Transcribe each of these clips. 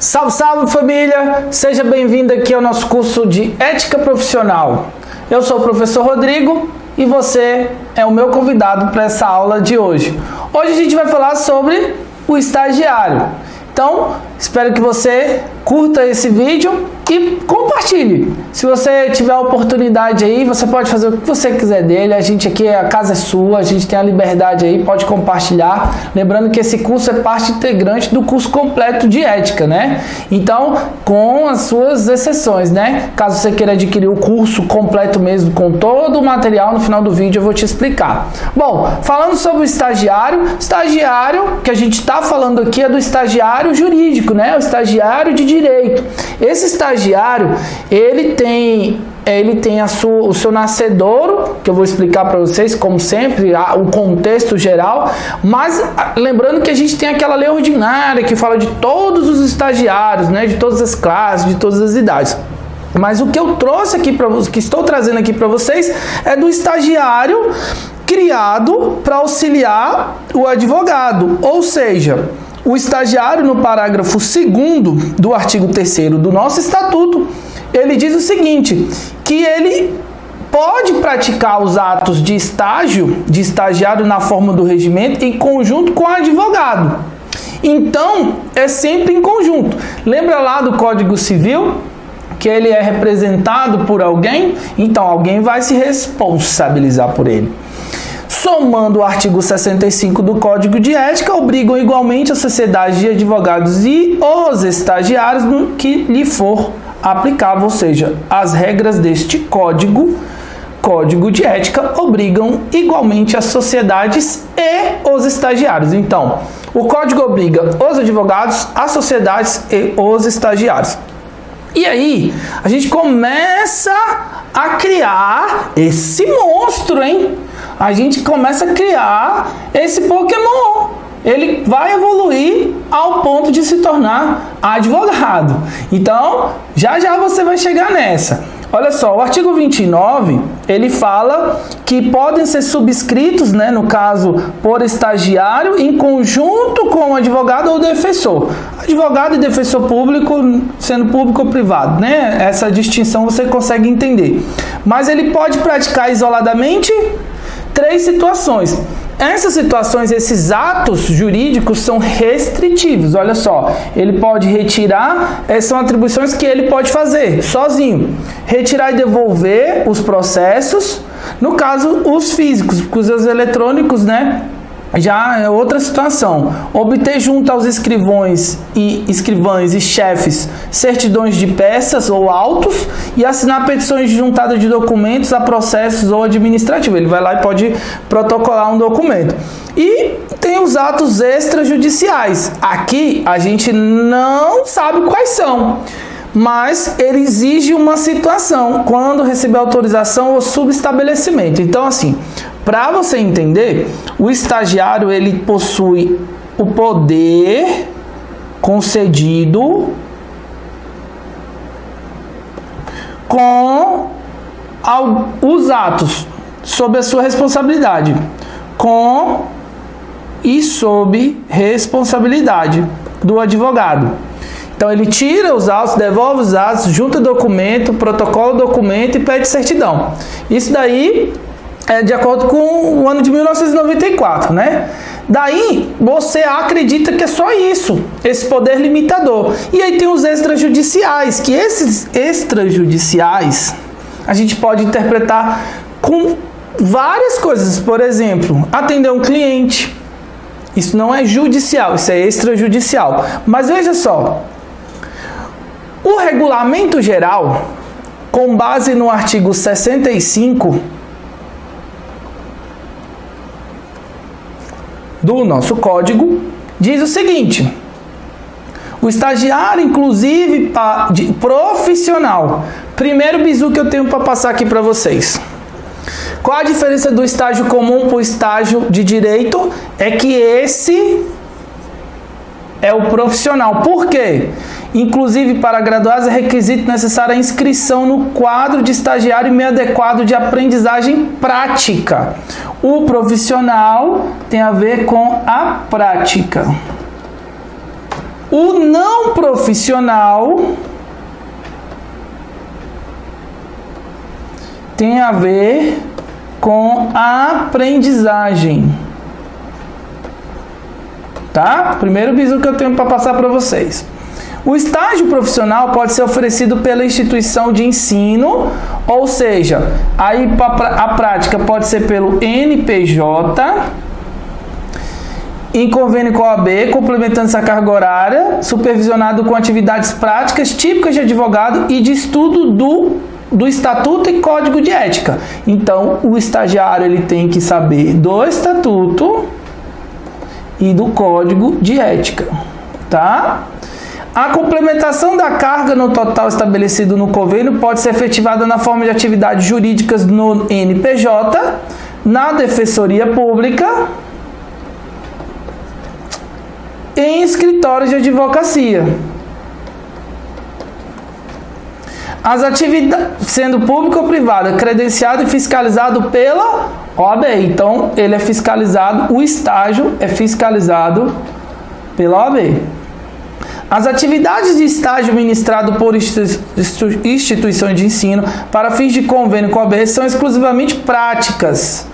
Salve, salve família! Seja bem-vindo aqui ao nosso curso de Ética Profissional. Eu sou o professor Rodrigo e você é o meu convidado para essa aula de hoje. Hoje a gente vai falar sobre o estagiário. Então, espero que você curta esse vídeo e compartilhe. Se você tiver a oportunidade aí, você pode fazer o que você quiser dele. A gente aqui, a casa é sua, a gente tem a liberdade aí, pode compartilhar. Lembrando que esse curso é parte integrante do curso completo de ética, né? Então, com as suas exceções, né? Caso você queira adquirir o curso completo mesmo, com todo o material, no final do vídeo eu vou te explicar. Bom, falando sobre o estagiário que a gente está falando aqui é do estagiário jurídico, né? O estagiário de direito. Esse estagiário, ele tem o seu nascedouro, que eu vou explicar para vocês, como sempre, o contexto geral, mas lembrando que a gente tem aquela lei ordinária que fala de todos os estagiários, né? De todas as classes, de todas as idades. Mas o que eu trouxe aqui que estou trazendo aqui para vocês é do estagiário criado para auxiliar o advogado, ou seja, o estagiário, no parágrafo 2º do artigo 3º do nosso estatuto, ele diz o seguinte, que ele pode praticar os atos de estágio, de estagiário na forma do regimento, em conjunto com o advogado. Então, é sempre em conjunto. Lembra lá do Código Civil, que ele é representado por alguém? Então, alguém vai se responsabilizar por ele. Somando o artigo 65 do Código de Ética, obrigam igualmente a sociedade de advogados e os estagiários no que lhe for aplicável, ou seja, as regras deste Código de Ética obrigam igualmente as sociedades e os estagiários. Então, o Código obriga os advogados, as sociedades e os estagiários. E aí, a gente começa a criar esse monstro, hein? A gente começa a criar esse Pokémon. Ele vai evoluir ao ponto de se tornar advogado. Então, já você vai chegar nessa. Olha só, o artigo 29, ele fala que podem ser subscritos, né, no caso, por estagiário, em conjunto com o advogado ou defensor. Advogado e defensor público, sendo público ou privado, né? Essa distinção você consegue entender. Mas ele pode praticar isoladamente 3 situações. Essas situações, esses atos jurídicos são restritivos. Olha só, ele pode retirar, são atribuições que ele pode fazer sozinho. Retirar e devolver os processos, no caso, os físicos, porque os eletrônicos, né? Já é outra situação. Obter junto aos escrivães e chefes certidões de peças ou autos e assinar petições de juntada de documentos a processos ou administrativos. Ele vai lá e pode protocolar um documento. E tem os atos extrajudiciais. Aqui a gente não sabe quais são, mas ele exige uma situação quando receber autorização ou subestabelecimento. Então, assim, para você entender, o estagiário ele possui o poder concedido com os atos sob a sua responsabilidade, com e sob responsabilidade do advogado. Então ele tira os autos, devolve os autos, junta documento, protocola o documento e pede certidão. Isso daí é de acordo com o ano de 1994, né? Daí você acredita que é só isso, esse poder limitador. E aí tem os extrajudiciais, que esses extrajudiciais a gente pode interpretar com várias coisas. Por exemplo, atender um cliente. Isso não é judicial, isso é extrajudicial. Mas veja só, o regulamento geral, com base no artigo 65 do nosso código, diz o seguinte: o estagiário, inclusive profissional. Primeiro bizu que eu tenho para passar aqui para vocês. Qual a diferença do estágio comum para o estágio de direito? É que esse é o profissional. Por quê? Inclusive, para graduados é requisito necessário a inscrição no quadro de estagiário e meio adequado de aprendizagem prática. O profissional tem a ver com a prática. O não profissional tem a ver com a aprendizagem. Tá? Primeiro bizu que eu tenho para passar para vocês. O estágio profissional pode ser oferecido pela instituição de ensino, ou seja, aí a prática pode ser pelo NPJ, em convênio com a OAB, complementando essa carga horária, supervisionado com atividades práticas típicas de advogado e de estudo do Estatuto e Código de Ética. Então, o estagiário ele tem que saber do Estatuto e do Código de Ética, tá? A complementação da carga no total estabelecido no convênio pode ser efetivada na forma de atividades jurídicas no NPJ, na Defensoria Pública, em escritórios de advocacia. As atividades, sendo público ou privado, credenciado e fiscalizado pela OAB. Então, ele é fiscalizado, o estágio é fiscalizado pela OAB. As atividades de estágio ministrado por instituições de ensino para fins de convênio com a OAB são exclusivamente práticas,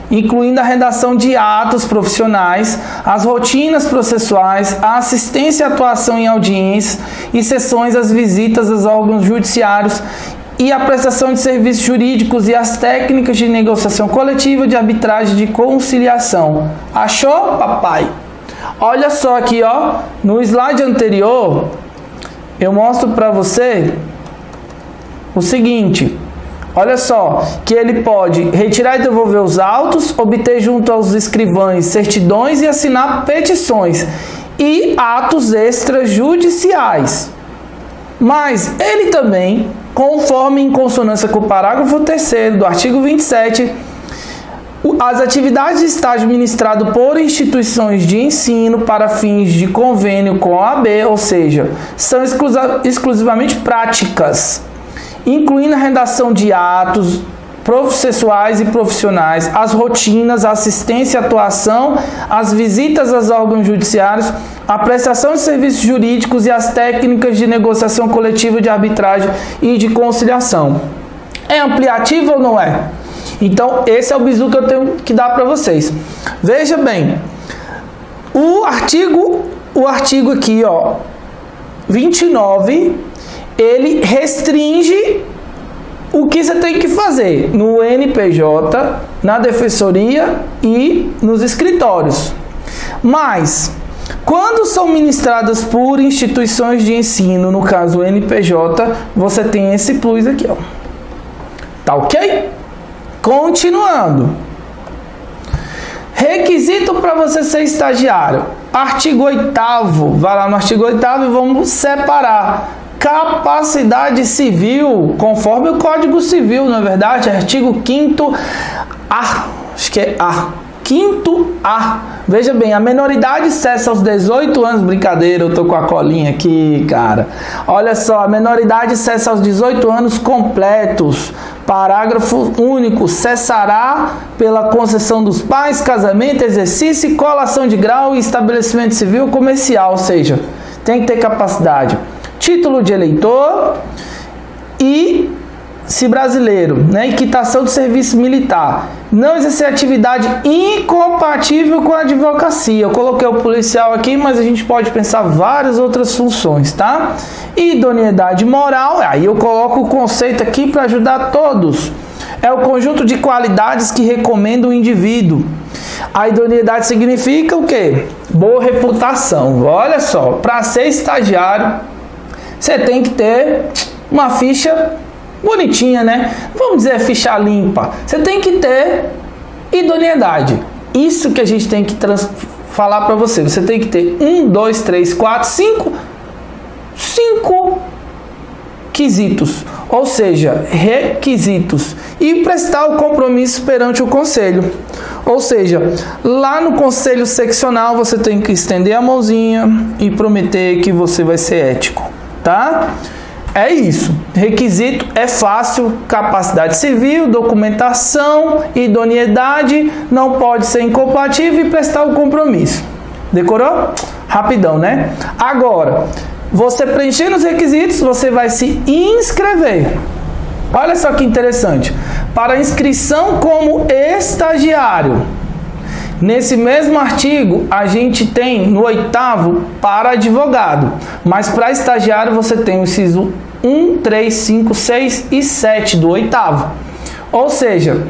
incluindo a redação de atos profissionais, as rotinas processuais, a assistência e atuação em audiências e sessões, as visitas aos órgãos judiciários e a prestação de serviços jurídicos e as técnicas de negociação coletiva, de arbitragem, de conciliação. Achou, papai? Olha só aqui, ó, no slide anterior, eu mostro para você o seguinte. Olha só, que ele pode retirar e devolver os autos, obter junto aos escrivães certidões e assinar petições e atos extrajudiciais. Mas ele também, conforme em consonância com o parágrafo 3º do artigo 27, as atividades de estágio ministrado por instituições de ensino para fins de convênio com a OAB, ou seja, são exclusivamente práticas, incluindo a redação de atos processuais e profissionais, as rotinas, a assistência e atuação, as visitas aos órgãos judiciários, a prestação de serviços jurídicos e as técnicas de negociação coletiva, de arbitragem e de conciliação. É ampliativo ou não é? Então, esse é o bizu que eu tenho que dar para vocês. Veja bem, o artigo aqui, ó, 29, ele restringe o que você tem que fazer no NPJ, na Defensoria e nos escritórios. Mas, quando são ministradas por instituições de ensino, no caso o NPJ, você tem esse plus aqui, ó. Tá ok? Continuando. Requisito para você ser estagiário. Artigo 8º. Vai lá no artigo 8º e vamos separar. Capacidade civil, conforme o Código Civil, não é verdade? Artigo 5º A. Acho que é A. 5º A. Veja bem, a menoridade cessa aos 18 anos. Brincadeira, eu tô com a colinha aqui, cara. Olha só, a menoridade cessa aos 18 anos completos. Parágrafo único. Cessará pela concessão dos pais, casamento, exercício, colação de grau e estabelecimento civil comercial. Ou seja, tem que ter capacidade. Título de eleitor e, se brasileiro, né, e quitação do serviço militar. Não exercer atividade incompatível com a advocacia. Eu coloquei o policial aqui, mas a gente pode pensar várias outras funções, tá? Idoneidade moral, aí eu coloco o conceito aqui para ajudar todos. É o conjunto de qualidades que recomenda o indivíduo. A idoneidade significa o quê? Boa reputação. Olha só, para ser estagiário, você tem que ter uma ficha bonitinha, né? Vamos dizer ficha limpa. Você tem que ter idoneidade. Isso que a gente tem que falar para você. Você tem que ter 1, 2, 3, 4, 5 quesitos. Ou seja, requisitos. E prestar o compromisso perante o conselho. Ou seja, lá no conselho seccional você tem que estender a mãozinha e prometer que você vai ser ético. Tá? É isso. Requisito é fácil, capacidade civil, documentação, idoneidade, não pode ser incompatível e prestar o compromisso. Decorou? rapidão, né? Agora, você preenchendo os requisitos, você vai se inscrever. Olha só que interessante. Para inscrição como estagiário, nesse mesmo artigo, a gente tem no 8º para advogado, mas para estagiário você tem o inciso 1, 3, 5, 6 e 7 do 8º. Ou seja,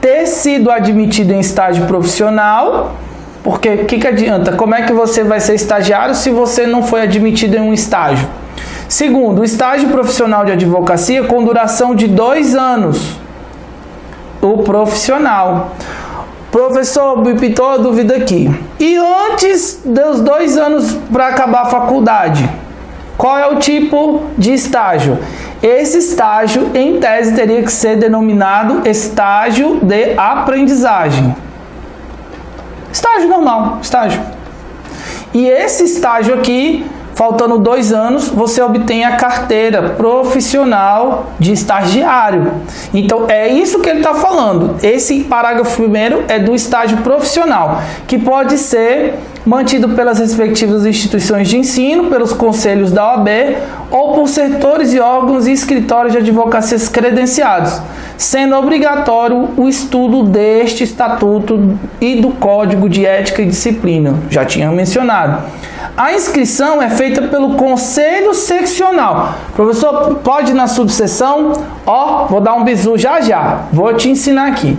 ter sido admitido em estágio profissional, porque o que adianta? Como é que você vai ser estagiário se você não foi admitido em um estágio? Segundo, o estágio profissional de advocacia com duração de 2 anos. O profissional. Professor, me pintou a dúvida aqui. E antes dos 2 anos para acabar a faculdade, qual é o tipo de estágio? Esse estágio, em tese, teria que ser denominado estágio de aprendizagem. Estágio normal, estágio. E esse estágio aqui, faltando 2 anos, você obtém a carteira profissional de estagiário. Então, é isso que ele está falando. Esse parágrafo primeiro é do estágio profissional, que pode ser mantido pelas respectivas instituições de ensino, pelos conselhos da OAB ou por setores e órgãos e escritórios de advocacias credenciados, sendo obrigatório o estudo deste estatuto e do Código de Ética e Disciplina. Já tinha mencionado. A inscrição é feita pelo Conselho Seccional. Professor, pode ir na subseção? Vou dar um bisu já. Vou te ensinar aqui.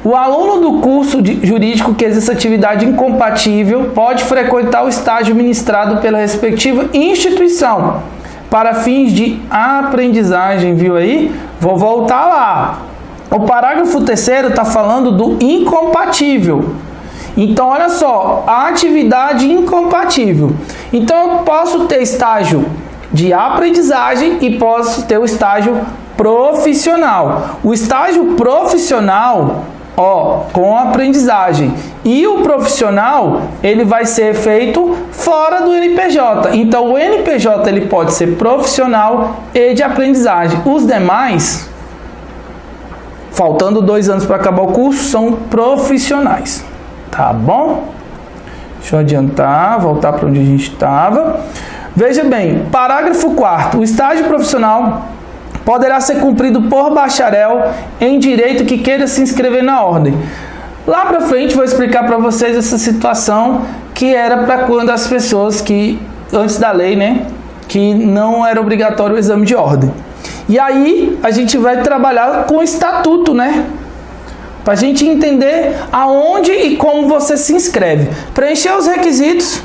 O aluno do curso jurídico que exerce atividade incompatível pode frequentar o estágio ministrado pela respectiva instituição para fins de aprendizagem, viu aí? Vou voltar lá. O parágrafo 3º está falando do incompatível. Então, olha só, a atividade incompatível. Então, eu posso ter estágio de aprendizagem e posso ter o estágio profissional. O estágio profissional, com aprendizagem. E o profissional, ele vai ser feito fora do NPJ. Então, o NPJ, ele pode ser profissional e de aprendizagem. Os demais, faltando 2 anos para acabar o curso, são profissionais. Tá bom? Deixa eu adiantar, voltar para onde a gente estava. Veja bem, parágrafo 4º. O estágio profissional poderá ser cumprido por bacharel em direito que queira se inscrever na ordem. Lá para frente vou explicar para vocês essa situação que era para quando as pessoas que, antes da lei, né, que não era obrigatório o exame de ordem. E aí a gente vai trabalhar com o estatuto, né? Para a gente entender aonde e como você se inscreve. Preencher os requisitos,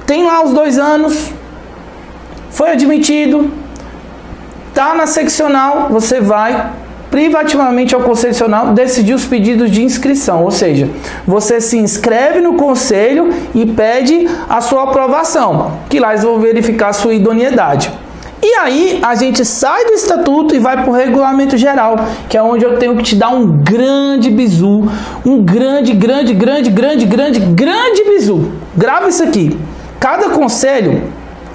tem lá os 2 anos, foi admitido, está na seccional, você vai privativamente ao Conselho Seccional decidir os pedidos de inscrição, ou seja, você se inscreve no conselho e pede a sua aprovação, que lá eles vão verificar a sua idoneidade. E aí a gente sai do estatuto e vai para o regulamento geral, que é onde eu tenho que te dar um grande bizu, um grande bizu. Grava isso aqui. Cada conselho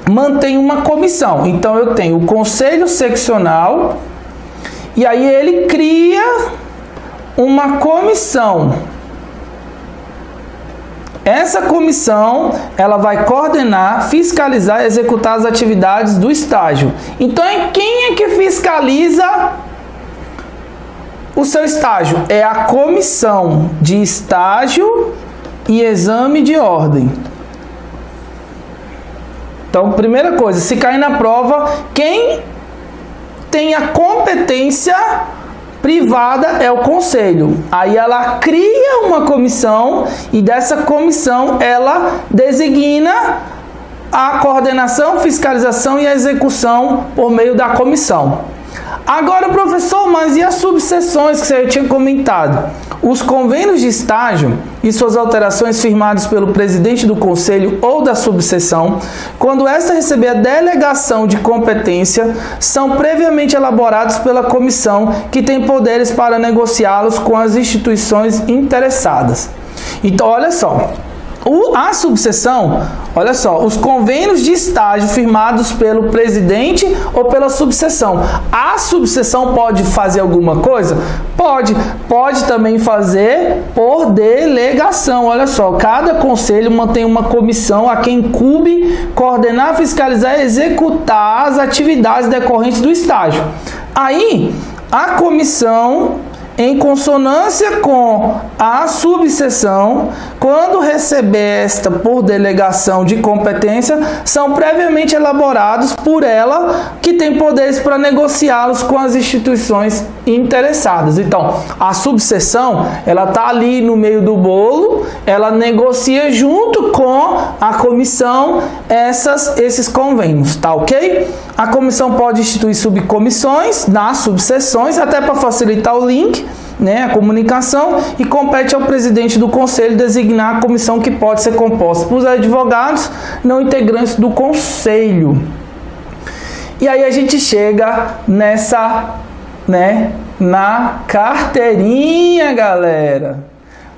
mantém uma comissão. Então eu tenho o conselho seccional e aí ele cria uma comissão. Essa comissão, ela vai coordenar, fiscalizar e executar as atividades do estágio. Então, quem é que fiscaliza o seu estágio? É a comissão de estágio e exame de ordem. Então, primeira coisa, se cair na prova, quem tem a competência privada é o conselho. Aí ela cria uma comissão e dessa comissão ela designa a coordenação, fiscalização e a execução por meio da comissão. Agora, professor, mas e as subseções que você tinha comentado? Os convênios de estágio e suas alterações firmados pelo presidente do conselho ou da subseção, quando esta receber a delegação de competência, são previamente elaborados pela comissão, que tem poderes para negociá-los com as instituições interessadas. Então, olha só, A subseção, olha só, os convênios de estágio firmados pelo presidente ou pela subseção. A subseção pode fazer alguma coisa? Pode também fazer por delegação. Olha só, cada conselho mantém uma comissão a quem incumbe coordenar, fiscalizar e executar as atividades decorrentes do estágio. Aí, a comissão, em consonância com a subseção, quando receber esta por delegação de competência, são previamente elaborados por ela, que tem poderes para negociá-los com as instituições interessadas. Então, a subseção, ela está ali no meio do bolo, ela negocia junto com a comissão esses convênios, tá ok? A comissão pode instituir subcomissões nas subseções, até para facilitar o link, né, a comunicação, e compete ao presidente do conselho designar a comissão, que pode ser composta por advogados não integrantes do conselho. E aí a gente chega nessa, né, na carteirinha, galera.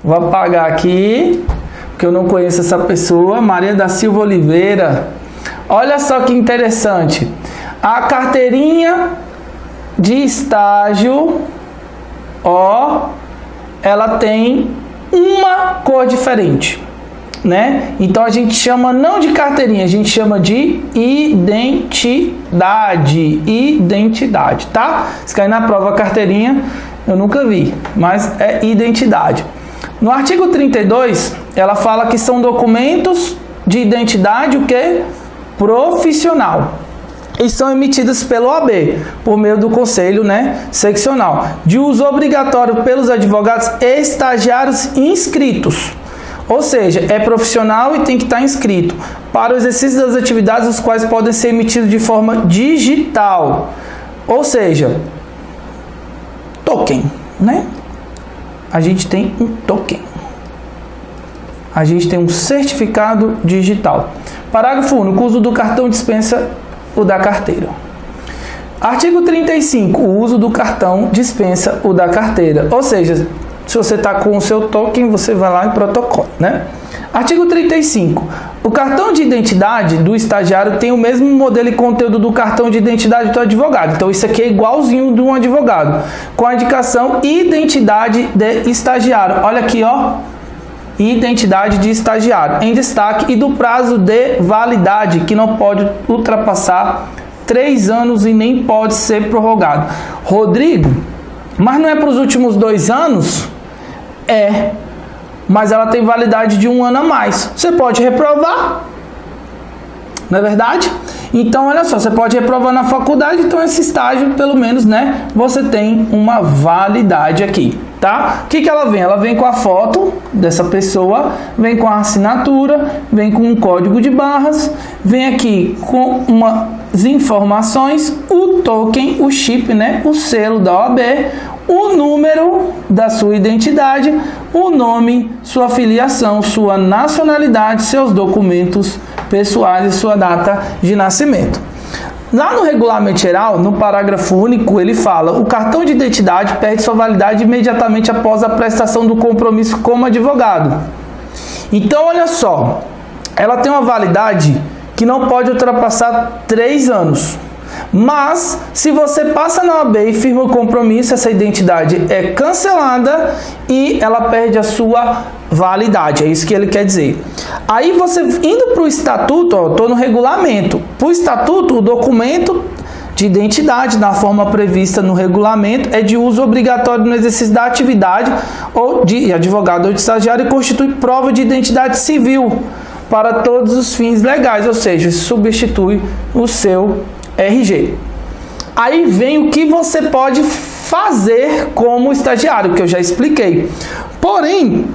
Vou apagar aqui, porque eu não conheço essa pessoa, Maria da Silva Oliveira. Olha só que interessante. A carteirinha de estágio, ó, ela tem uma cor diferente, né? Então a gente chama não de carteirinha, a gente chama de identidade, tá? Se cair na prova carteirinha, eu nunca vi, mas é identidade. No artigo 32, ela fala que são documentos de identidade, o quê? Profissional. E são emitidas pelo OAB, por meio do Conselho, né, seccional, de uso obrigatório pelos advogados e estagiários inscritos. Ou seja, é profissional e tem que estar inscrito para o exercício das atividades, os quais podem ser emitidos de forma digital. Ou seja, token, né? A gente tem um token. A gente tem um certificado digital. Parágrafo único. O uso do cartão dispensa o da carteira. Artigo 35. O uso do cartão dispensa o da carteira. Ou seja, se você está com o seu token, você vai lá e protocola, né? Artigo 35. O cartão de identidade do estagiário tem o mesmo modelo e conteúdo do cartão de identidade do advogado. Então, isso aqui é igualzinho de um advogado, com a indicação identidade de estagiário. Olha aqui, ó. Identidade de estagiário em destaque, e do prazo de validade, que não pode ultrapassar 3 anos e nem pode ser prorrogado. Rodrigo, mas não é para os últimos 2 anos? É, mas ela tem validade de 1 ano a mais. Você pode reprovar, não é verdade? Então, olha só, você pode reprovar na faculdade, então esse estágio, pelo menos, né, você tem uma validade aqui, tá? O que ela vem? Ela vem com a foto dessa pessoa, vem com a assinatura, vem com um código de barras, vem aqui com umas informações, o token, o chip, né, o selo da OAB, o número da sua identidade, o nome, sua filiação, sua nacionalidade, seus documentos pessoais e sua data de nascimento. Lá no regulamento geral, no parágrafo único, ele fala: o cartão de identidade perde sua validade imediatamente após a prestação do compromisso como advogado. Então, olha só, ela tem uma validade que não pode ultrapassar 3 anos. Mas, se você passa na OAB e firma o compromisso, essa identidade é cancelada e ela perde a sua validade. É isso que ele quer dizer. Aí você, indo para o estatuto, ó, estou no regulamento. Para o estatuto, o documento de identidade, na forma prevista no regulamento, é de uso obrigatório no exercício da atividade ou de advogado ou de estagiário, e constitui prova de identidade civil para todos os fins legais, ou seja, substitui o seu RG. Aí vem o que você pode fazer como estagiário, que eu já expliquei. Porém,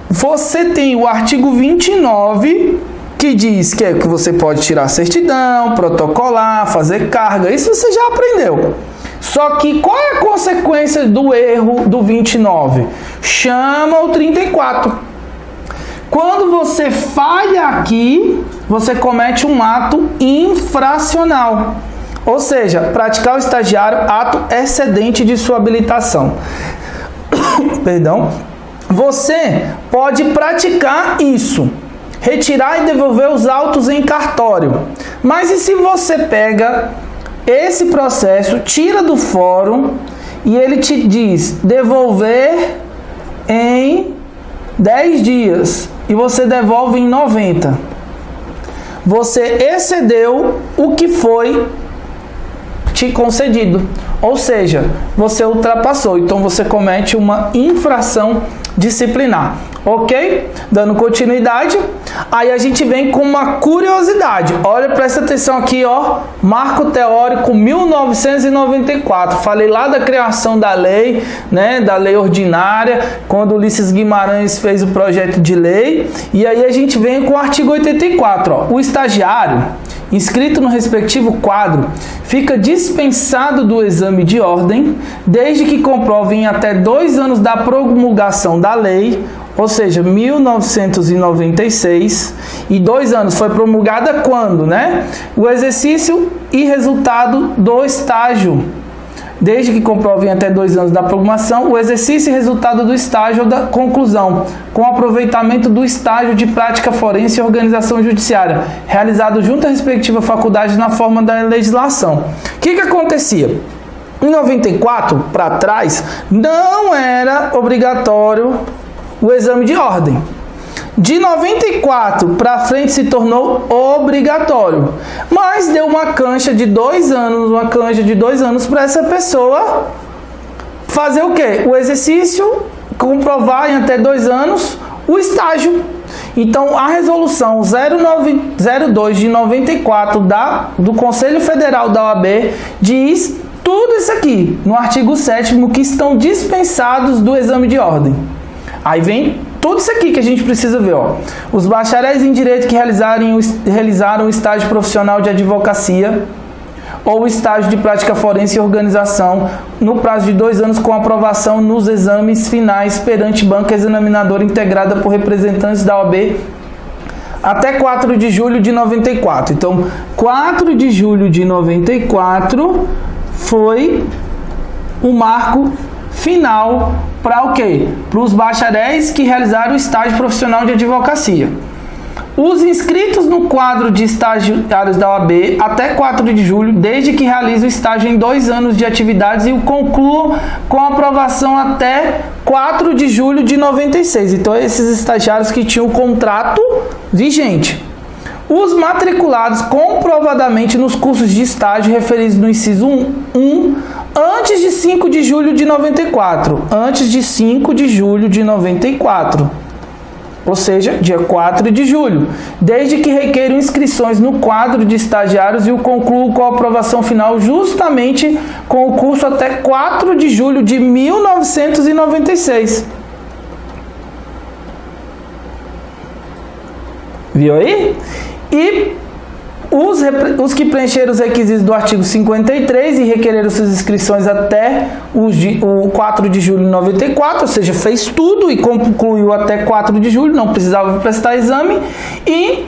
você tem o artigo 29, que diz que você pode tirar certidão, protocolar, fazer carga. Isso você já aprendeu. Só que qual é a consequência do erro do 29? Chama o 34. Quando você falha aqui, você comete um ato infracional. Ou seja, praticar o estagiário ato excedente de sua habilitação. Perdão. Você pode praticar isso, retirar e devolver os autos em cartório. Mas e se você pega esse processo, tira do fórum e ele te diz devolver em 10 dias e você devolve em 90? Você excedeu o que foi te concedido, ou seja, você ultrapassou, então você comete uma infração disciplinar, ok? Dando continuidade, aí a gente vem com uma curiosidade. Olha, presta atenção aqui, ó, Marco Teórico 1994. Falei lá da criação da lei, né, da lei ordinária, quando Ulisses Guimarães fez o projeto de lei, e aí a gente vem com o artigo 84, ó, o estagiário inscrito no respectivo quadro fica dispensado do exame de ordem, desde que comprove em até 2 anos da promulgação da lei, ou seja, 1996, e 2 anos foi promulgada quando, né? O exercício e resultado do estágio, desde que comprovem até 2 anos da promulgação, o exercício e resultado do estágio ou da conclusão, com aproveitamento do estágio de prática forense e organização judiciária, realizado junto à respectiva faculdade na forma da legislação. O que acontecia? Em 94, para trás, não era obrigatório o exame de ordem. De 94 para frente se tornou obrigatório, mas deu uma cancha de 2 anos, para essa pessoa fazer o quê? O exercício, comprovar em até 2 anos o estágio. Então, a resolução 0902 de 94 do Conselho Federal da OAB diz tudo isso aqui, no artigo 7º, que estão dispensados do exame de ordem. Aí vem tudo isso aqui que a gente precisa ver, ó. Os bacharéis em direito que realizaram o estágio profissional de advocacia ou o estágio de prática forense e organização no prazo de 2 anos com aprovação nos exames finais perante banca examinadora integrada por representantes da OAB até 4 de julho de 94. Então, 4 de julho de 94 foi o marco final para o quê? Para os bacharéis que realizaram o estágio profissional de advocacia. Os inscritos no quadro de estagiários da OAB até 4 de julho, desde que realizem o estágio em 2 anos de atividades e o concluam com aprovação até 4 de julho de 96. Então, esses estagiários que tinham o contrato vigente. Os matriculados comprovadamente nos cursos de estágio referidos no inciso 1, antes de 5 de julho de 94. Antes de 5 de julho de 94. Ou seja, dia 4 de julho. Desde que requeiram inscrições no quadro de estagiários e o concluam com a aprovação final justamente com o curso até 4 de julho de 1996. Viu aí? E os que preencheram os requisitos do artigo 53 e requereram suas inscrições até o 4 de julho de 94, ou seja, fez tudo e concluiu até 4 de julho, não precisava prestar exame, e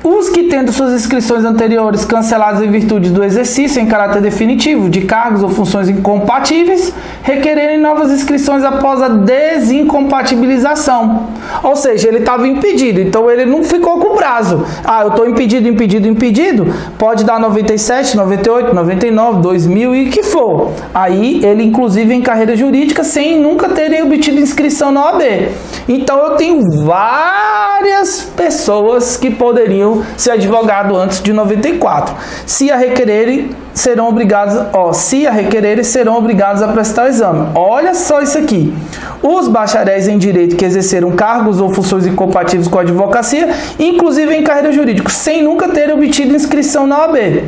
os que tendo suas inscrições anteriores canceladas em virtude do exercício em caráter definitivo de cargos ou funções incompatíveis, requererem novas inscrições após a desincompatibilização. Ou seja, ele estava impedido, então ele não ficou com prazo. Ah, eu estou impedido, pode dar 97, 98, 99, 2000 e o que for. Aí ele inclusive em carreira jurídica sem nunca terem obtido inscrição na OAB. Então eu tenho várias pessoas que poderiam ser advogado antes de 94. Se a requererem, serão obrigados a prestar exame. Olha só isso aqui. Os bacharéis em direito que exerceram cargos ou funções incompatíveis com a advocacia, inclusive em carreira jurídica, sem nunca terem obtido inscrição na OAB.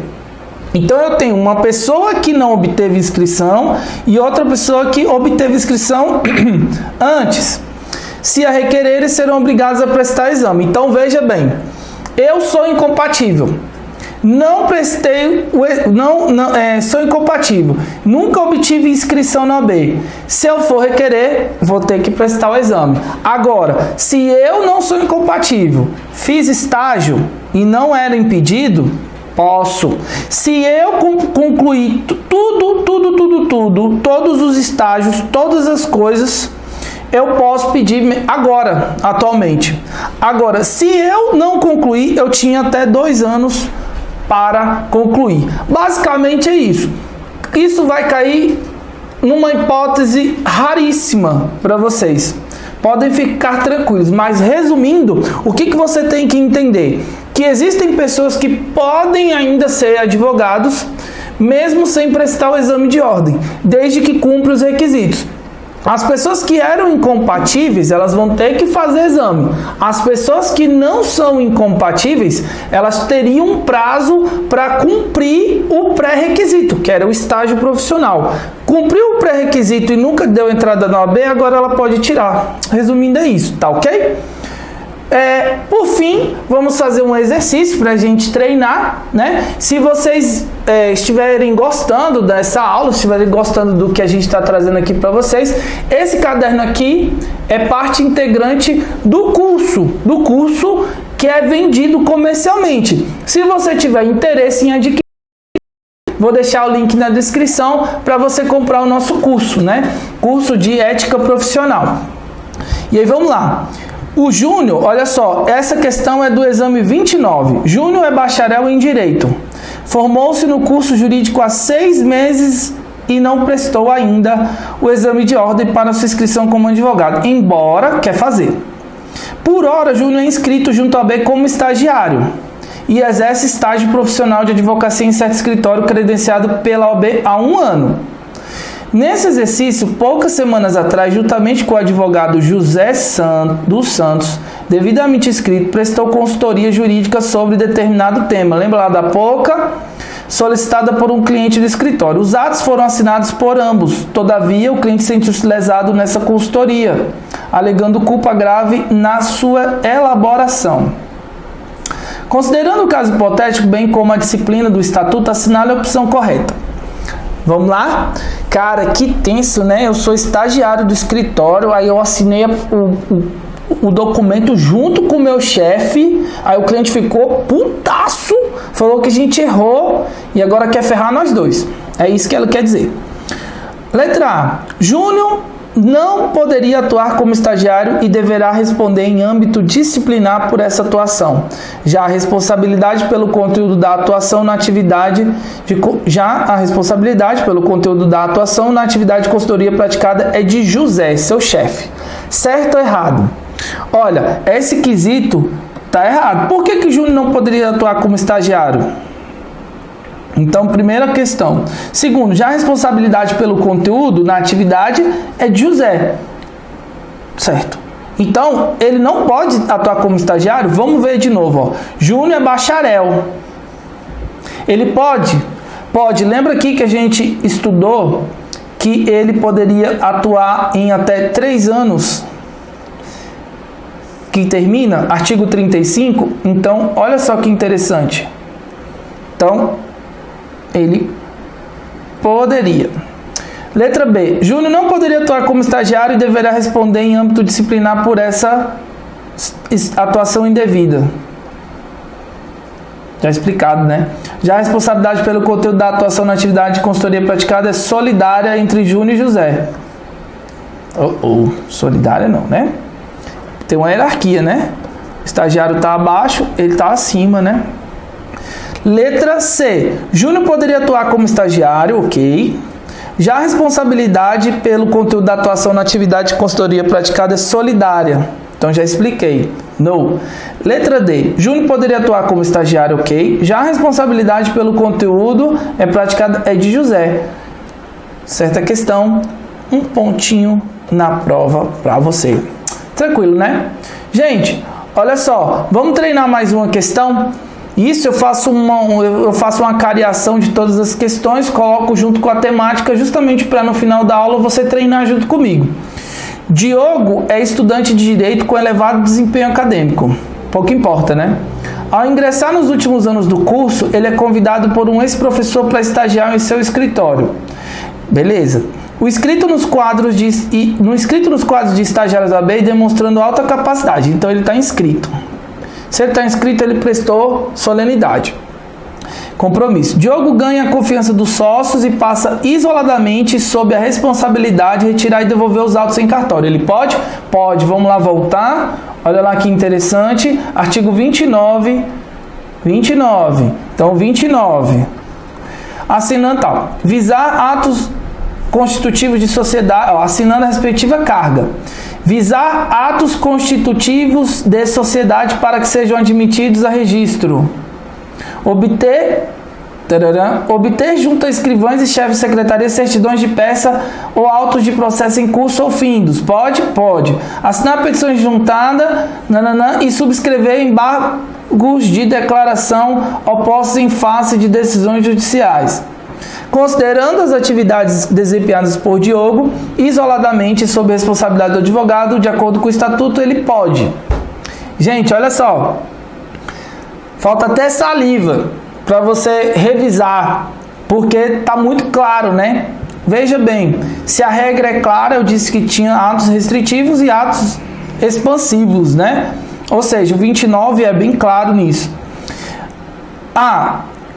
Então eu tenho uma pessoa que não obteve inscrição e outra pessoa que obteve inscrição antes. Se a requererem, serão obrigados a prestar exame. Então veja bem, eu sou incompatível. Sou incompatível. Nunca obtive inscrição na OAB. Se eu for requerer, vou ter que prestar o exame. Agora, se eu não sou incompatível, fiz estágio e não era impedido, posso. Se eu concluir todos os estágios, todas as coisas, eu posso pedir agora, atualmente. Agora, se eu não concluir, eu tinha até 2 anos para concluir. Basicamente é isso. Isso vai cair numa hipótese raríssima para vocês. Podem ficar tranquilos, mas resumindo, o que você tem que entender? Que existem pessoas que podem ainda ser advogados, mesmo sem prestar o exame de ordem, desde que cumpra os requisitos. As pessoas que eram incompatíveis, elas vão ter que fazer exame. As pessoas que não são incompatíveis, elas teriam um prazo para cumprir o pré-requisito, que era o estágio profissional. Cumpriu o pré-requisito e nunca deu entrada na OAB, agora ela pode tirar. Resumindo, é isso, tá ok? Por fim, vamos fazer um exercício para a gente treinar, né? Se vocês estiverem gostando dessa aula, estiverem gostando do que a gente está trazendo aqui para vocês, esse caderno aqui é parte integrante do curso que é vendido comercialmente. Se você tiver interesse em adquirir, vou deixar o link na descrição para você comprar o nosso curso, né? Curso de ética profissional. E aí vamos lá. O Júnior, olha só, essa questão é do exame 29. Júnior é bacharel em Direito. Formou-se no curso jurídico há 6 meses e não prestou ainda o exame de ordem para sua inscrição como advogado, embora quer fazer. Por hora, Júnior é inscrito junto à OAB como estagiário e exerce estágio profissional de advocacia em certo escritório credenciado pela OAB há 1 ano. Nesse exercício, poucas semanas atrás, juntamente com o advogado José dos Santos, devidamente inscrito, prestou consultoria jurídica sobre determinado tema. Lembra lá da POCA? Solicitada por um cliente do escritório. Os atos foram assinados por ambos. Todavia, o cliente sentiu-se lesado nessa consultoria, alegando culpa grave na sua elaboração. Considerando o caso hipotético, bem como a disciplina do estatuto, assinale a opção correta. Vamos lá? Cara, que tenso, né? Eu sou estagiário do escritório, aí eu assinei o documento junto com o meu chefe, aí o cliente ficou putaço, falou que a gente errou e agora quer ferrar nós dois. É isso que ela quer dizer. Letra A. Júnior não poderia atuar como estagiário e deverá responder em âmbito disciplinar por essa atuação. Já a responsabilidade pelo conteúdo da atuação na atividade de consultoria praticada é de José, seu chefe. Certo ou errado? Olha, esse quesito tá errado. Por que Júnior não poderia atuar como estagiário? Então, primeira questão. Segundo, já a responsabilidade pelo conteúdo na atividade é de José. Certo. Então, ele não pode atuar como estagiário? Vamos ver de novo. Ó. Júnior é bacharel. Ele pode? Pode. Lembra aqui que a gente estudou que ele poderia atuar em até 3 anos? Que termina? Artigo 35. Então, olha só que interessante. Então, ele poderia. Letra B. Júnior não poderia atuar como estagiário e deverá responder em âmbito disciplinar por essa atuação indevida. Já explicado, né? Já a responsabilidade pelo conteúdo da atuação na atividade de consultoria praticada é solidária entre Júnior e José. Solidária não, né? Tem uma hierarquia, né? O estagiário está abaixo, ele está acima, né? Letra C. Júnior poderia atuar como estagiário, ok. Já a responsabilidade pelo conteúdo da atuação na atividade de consultoria praticada é solidária. Então, já expliquei. No. Letra D. Júnior poderia atuar como estagiário, ok. Já a responsabilidade pelo conteúdo praticada é de José. Certa questão. Um pontinho na prova para você. Tranquilo, né? Gente, olha só. Vamos treinar mais uma questão? Isso eu faço uma cariação de todas as questões, coloco junto com a temática, justamente para no final da aula você treinar junto comigo. Diogo é estudante de Direito com elevado desempenho acadêmico. Pouco importa, né? Ao ingressar nos últimos anos do curso, ele é convidado por um ex-professor para estagiar em seu escritório. Beleza. No inscrito nos quadros de estagiários da OAB demonstrando alta capacidade. Então ele está inscrito. Se ele está inscrito, ele prestou solenidade. compromisso. Diogo ganha a confiança dos sócios e passa isoladamente sob a responsabilidade de retirar e devolver os autos em cartório. Ele pode? Pode. Vamos lá voltar. Olha lá que interessante. Artigo 29. Então, 29. Assinando tal. Visar atos constitutivos de sociedade, assinando a respectiva carga. Visar atos constitutivos de sociedade para que sejam admitidos a registro. Obter junto a escrivães e chefes de secretaria certidões de peça ou autos de processo em curso ou findos. Pode? Pode. Assinar petições juntadas e subscrever embargos de declaração opostos em face de decisões judiciais. Considerando as atividades desempenhadas por Diogo isoladamente sob responsabilidade do advogado, de acordo com o estatuto, ele pode. Gente, olha só. Falta até saliva para você revisar, porque está muito claro, né? Veja bem, se a regra é clara, eu disse que tinha atos restritivos e atos expansivos, né? Ou seja, o 29 é bem claro nisso.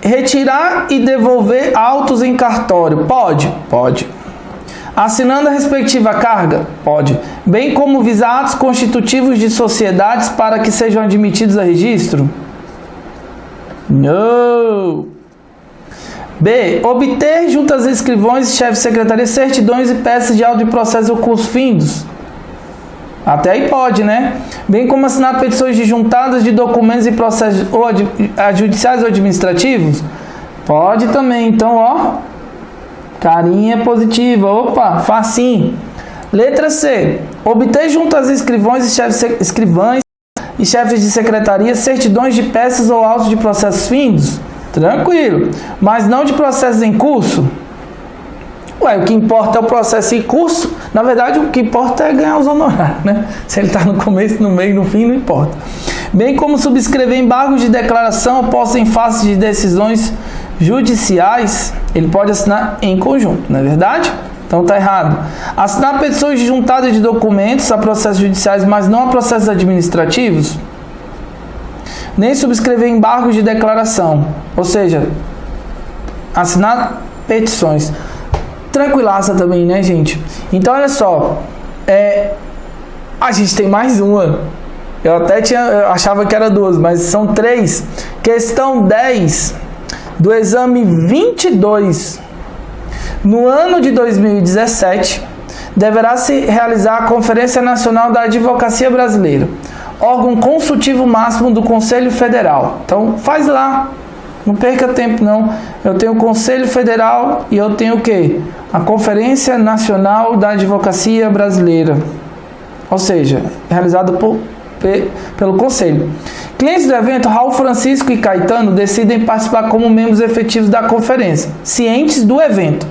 Retirar e devolver autos em cartório. Pode? Pode. Assinando a respectiva carga? Pode. Bem como visar atos constitutivos de sociedades para que sejam admitidos a registro? Não. B. Obter junto às escrivões e chefes de secretaria certidões e peças de auto de processo ou curso findos? Até aí pode, né? Bem como assinar petições de juntadas de documentos e processos ou judiciais ou administrativos? Pode também. Então, ó, carinha positiva. Opa, facinho. Letra C. Obter junto às escrivães e chefes de secretaria certidões de peças ou autos de processos findos? Tranquilo. Mas não de processos em curso? Ué, o que importa é o processo em curso. Na verdade, o que importa é ganhar os honorários, né? Se ele está no começo, no meio, no fim, não importa. Bem como subscrever embargos de declaração opostos em face de decisões judiciais, ele pode assinar em conjunto, não é verdade? Então tá errado. Assinar petições de juntada de documentos a processos judiciais, mas não a processos administrativos. Nem subscrever embargos de declaração. Ou seja, assinar petições. Tranquilaça também, né, gente? Então, olha só. A gente tem mais uma. Eu achava que era duas, mas são três. Questão 10 do exame 22. No ano de 2017, deverá se realizar a Conferência Nacional da Advocacia Brasileira, órgão consultivo máximo do Conselho Federal. Então, faz lá. Não perca tempo, não. Eu tenho o Conselho Federal e eu tenho o quê? A Conferência Nacional da Advocacia Brasileira. Ou seja, realizado pelo Conselho. Clientes do evento, Raul Francisco e Caetano decidem participar como membros efetivos da conferência, cientes do evento.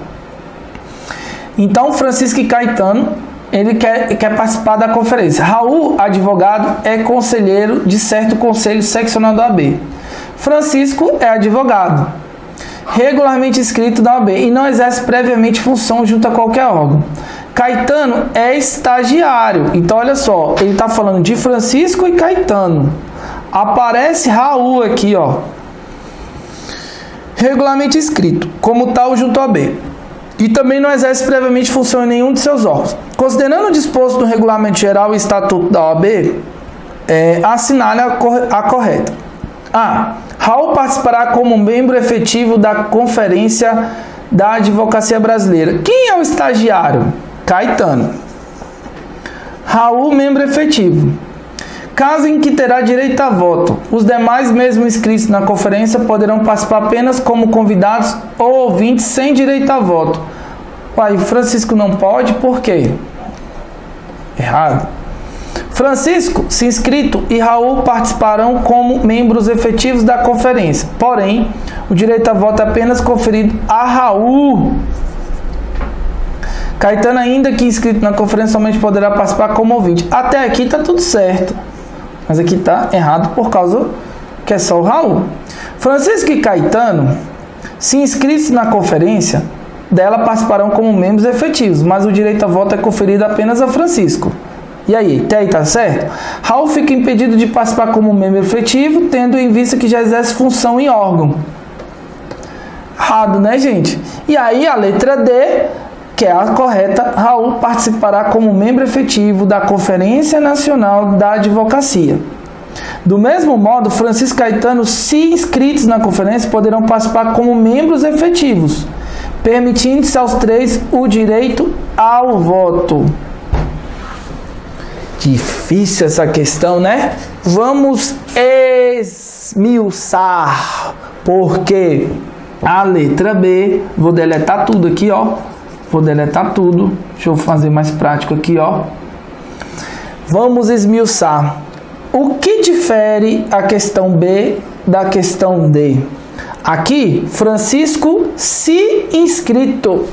Então, Francisco e Caetano, ele quer participar da conferência. Raul, advogado, é conselheiro de certo conselho seccional da OAB. Francisco é advogado, regularmente inscrito da OAB e não exerce previamente função junto a qualquer órgão. Caetano é estagiário. Então, olha só, ele está falando de Francisco e Caetano. Aparece Raul aqui, ó. Regularmente inscrito, como tal junto à OAB. E também não exerce previamente função em nenhum de seus órgãos. Considerando o disposto no Regulamento Geral e Estatuto da OAB, assinale a correta. Raul participará como membro efetivo da Conferência da Advocacia Brasileira. Quem é o estagiário? Caetano. Raul, membro efetivo. Caso em que terá direito a voto, os demais mesmo inscritos na conferência poderão participar apenas como convidados ou ouvintes sem direito a voto. Pai, Francisco não pode, por quê? Errado. Francisco, se inscrito, e Raul participarão como membros efetivos da conferência. Porém, o direito a voto é apenas conferido a Raul. Caetano, ainda que inscrito na conferência, somente poderá participar como ouvinte. Até aqui está tudo certo. Mas aqui está errado por causa que é só o Raul. Francisco e Caetano, se inscritos na conferência, dela participarão como membros efetivos, mas o direito a voto é conferido apenas a Francisco. E aí, até aí tá certo? Raul fica impedido de participar como membro efetivo, tendo em vista que já exerce função em órgão. Errado, né, gente? E aí a letra D, que é a correta, Raul participará como membro efetivo da Conferência Nacional da Advocacia. Do mesmo modo, Francisco Caetano, se inscritos na conferência, poderão participar como membros efetivos, permitindo-se aos três o direito ao voto. Difícil essa questão, né? Vamos esmiuçar, porque a letra B, vou deletar tudo aqui, ó. Vou deletar tudo. Deixa eu fazer mais prático aqui, ó. Vamos esmiuçar. O que difere a questão B da questão D? Aqui, Francisco se inscrito.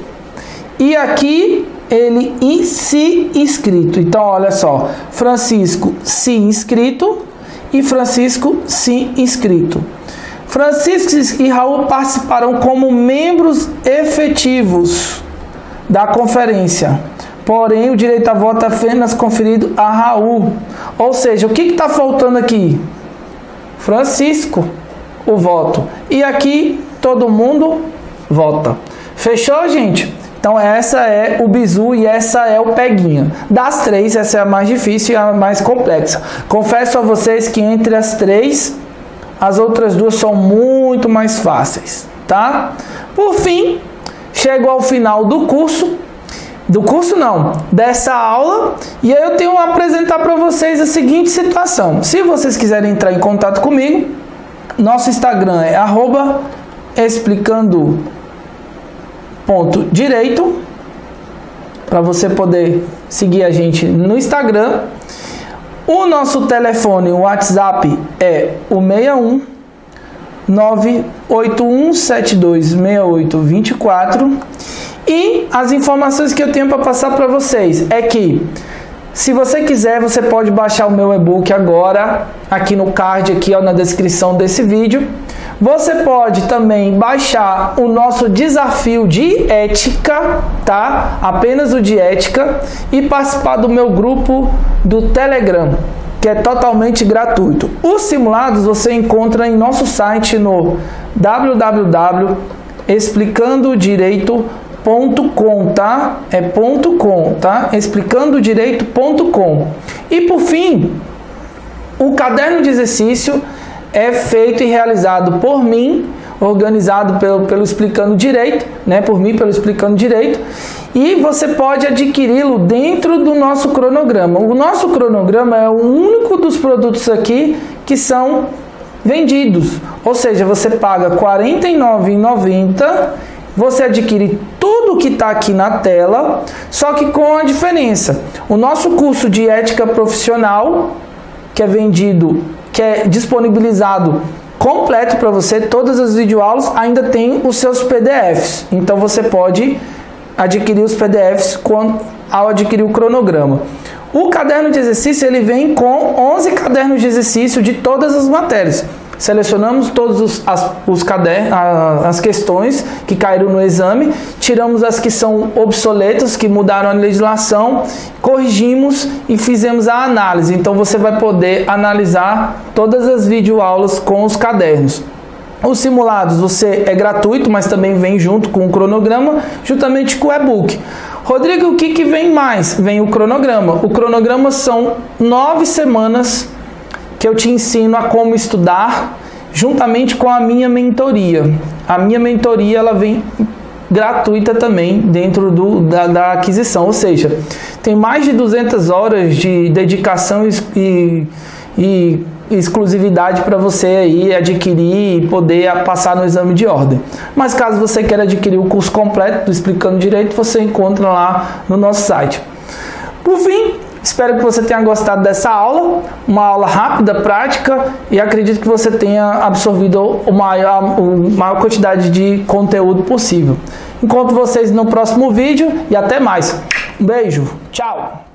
E aqui, ele se inscrito. Então, olha só. Francisco se inscrito e Francisco se inscrito. Francisco e Raul participarão como membros efetivos da conferência. Porém, o direito a voto é apenas conferido a Raul. Ou seja, o que está faltando aqui? Francisco, o voto. E aqui, todo mundo vota. Fechou, gente? Então, essa é o bizu e essa é o peguinha. Das três, essa é a mais difícil e a mais complexa. Confesso a vocês que entre as três, as outras duas são muito mais fáceis, tá? Por fim, chego ao final dessa aula, e aí eu tenho que apresentar para vocês a seguinte situação. Se vocês quiserem entrar em contato comigo, nosso Instagram é @explicando.direito, para você poder seguir a gente no Instagram. O nosso telefone, o WhatsApp é o 61 981726824. E as informações que eu tenho para passar para vocês é que, se você quiser, você pode baixar o meu e-book agora, aqui no card, aqui ó, na descrição desse vídeo. Você pode também baixar o nosso desafio de ética, tá? Apenas o de ética, e participar do meu grupo do Telegram, que é totalmente gratuito. Os simulados você encontra em nosso site no www.explicandodireito.com, tá? É .com, tá? explicandodireito.com. E por fim, o caderno de exercício é feito e realizado por mim, organizado pelo Explicando Direito, né? Por mim, pelo Explicando Direito. E você pode adquiri-lo dentro do nosso cronograma. O nosso cronograma é o único dos produtos aqui que são vendidos. Ou seja, você paga R$ 49,90, você adquire tudo que está aqui na tela, só que com a diferença. O nosso curso de ética profissional, que é vendido, que é disponibilizado completo para você, todas as videoaulas, ainda tem os seus PDFs. Então você pode adquirir os PDFs ao adquirir o cronograma. O caderno de exercício, ele vem com 11 cadernos de exercício de todas as matérias. Selecionamos todos os cadernos, as questões que caíram no exame, tiramos as que são obsoletas, que mudaram a legislação, corrigimos e fizemos a análise. Então você vai poder analisar todas as videoaulas com os cadernos. Os simulados é gratuito, mas também vem junto com o cronograma, juntamente com o e-book. Rodrigo, o que vem mais? Vem o cronograma. O cronograma são 9 semanas que eu te ensino a como estudar, juntamente com a minha mentoria. A minha mentoria, ela vem gratuita também dentro da aquisição, ou seja, tem mais de 200 horas de dedicação e exclusividade para você aí adquirir e poder passar no exame de ordem. Mas caso você queira adquirir o curso completo do Explicando Direito, você encontra lá no nosso site. Por fim, espero que você tenha gostado dessa aula, uma aula rápida, prática, e acredito que você tenha absorvido a maior quantidade de conteúdo possível. Encontro vocês no próximo vídeo e até mais. Um beijo, tchau!